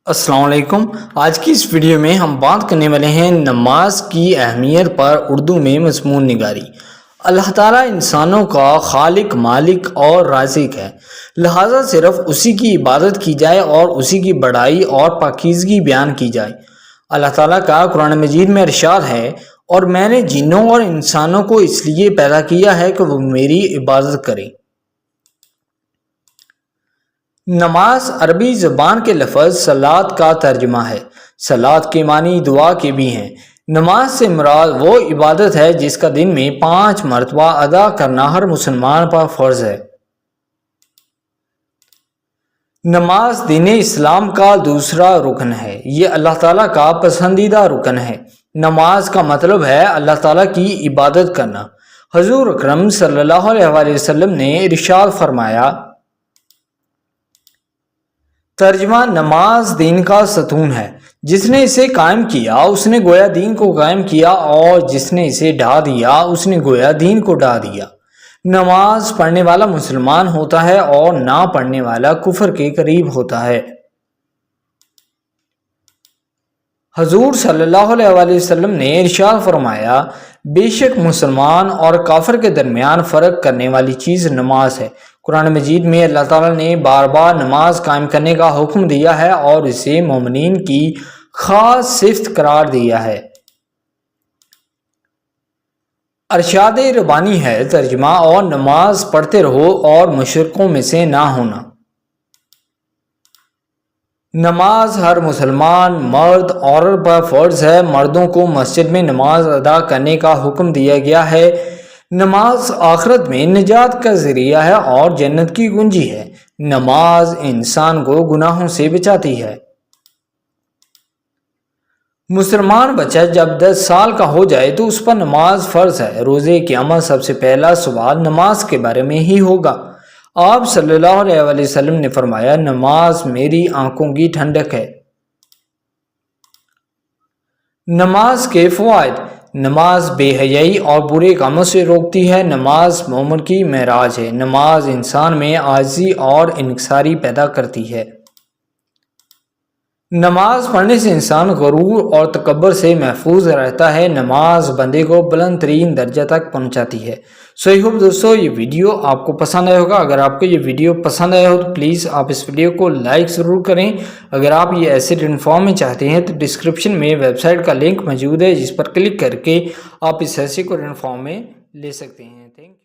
السلام علیکم۔ آج کی اس ویڈیو میں ہم بات کرنے والے ہیں نماز کی اہمیت پر اردو میں مضمون نگاری۔ اللہ تعالیٰ انسانوں کا خالق، مالک اور رازق ہے، لہٰذا صرف اسی کی عبادت کی جائے اور اسی کی بڑائی اور پاکیزگی بیان کی جائے۔ اللہ تعالیٰ کا قرآن مجید میں ارشاد ہے، اور میں نے جنوں اور انسانوں کو اس لیے پیدا کیا ہے کہ وہ میری عبادت کریں۔ نماز عربی زبان کے لفظ صلاۃ کا ترجمہ ہے۔ صلاۃ کے معنی دعا کے بھی ہیں۔ نماز سے مراد وہ عبادت ہے جس کا دن میں 5 مرتبہ ادا کرنا ہر مسلمان پر فرض ہے۔ نماز دین اسلام کا دوسرا رکن ہے۔ یہ اللہ تعالیٰ کا پسندیدہ رکن ہے۔ نماز کا مطلب ہے اللہ تعالیٰ کی عبادت کرنا۔ حضور اکرم صلی اللہ علیہ وسلم نے ارشاد فرمایا، ترجمہ: نماز دین کا ستون ہے۔ جس نے اسے قائم کیا اس نے گویا دین کو قائم کیا، اور جس نے اسے ڈھا دیا اس نے گویا دین کو ڈھا دیا۔ نماز پڑھنے والا مسلمان ہوتا ہے اور نہ پڑھنے والا کفر کے قریب ہوتا ہے۔ حضور صلی اللہ علیہ وسلم نے ارشاد فرمایا، بے شک مسلمان اور کافر کے درمیان فرق کرنے والی چیز نماز ہے۔ قرآن مجید میں اللہ تعالیٰ نے بار بار نماز قائم کرنے کا حکم دیا ہے اور اسے مومنین کی خاص صفت قرار دیا ہے۔ ارشاد ربانی ہے، ترجمہ: اور نماز پڑھتے رہو اور مشرکوں میں سے نہ ہونا۔ نماز ہر مسلمان مرد عورت پر فرض ہے۔ مردوں کو مسجد میں نماز ادا کرنے کا حکم دیا گیا ہے۔ نماز آخرت میں نجات کا ذریعہ ہے اور جنت کی کنجی ہے۔ نماز انسان کو گناہوں سے بچاتی ہے۔ مسلمان بچہ جب 10 سال کا ہو جائے تو اس پر نماز فرض ہے۔ روز قیامت سب سے پہلا سوال نماز کے بارے میں ہی ہوگا۔ آپ صلی اللہ علیہ وسلم نے فرمایا، نماز میری آنکھوں کی ٹھنڈک ہے۔ نماز کے فوائد: نماز بے حیائی اور برے کاموں سے روکتی ہے۔ نماز مومن کی معراج ہے۔ نماز انسان میں عاجزی اور انکساری پیدا کرتی ہے۔ نماز پڑھنے سے انسان غرور اور تکبر سے محفوظ رہتا ہے۔ نماز بندے کو بلند ترین درجہ تک پہنچاتی ہے۔ ہوپ دوستو، یہ ویڈیو آپ کو پسند آیا ہوگا۔ اگر آپ کو یہ ویڈیو پسند آیا ہو تو پلیز آپ اس ویڈیو کو لائک ضرور کریں۔ اگر آپ یہ ایسڈ انفارم میں چاہتے ہیں تو ڈسکرپشن میں ویب سائٹ کا لنک موجود ہے، جس پر کلک کر کے آپ اس ایسڈ کو انفارم میں لے سکتے ہیں۔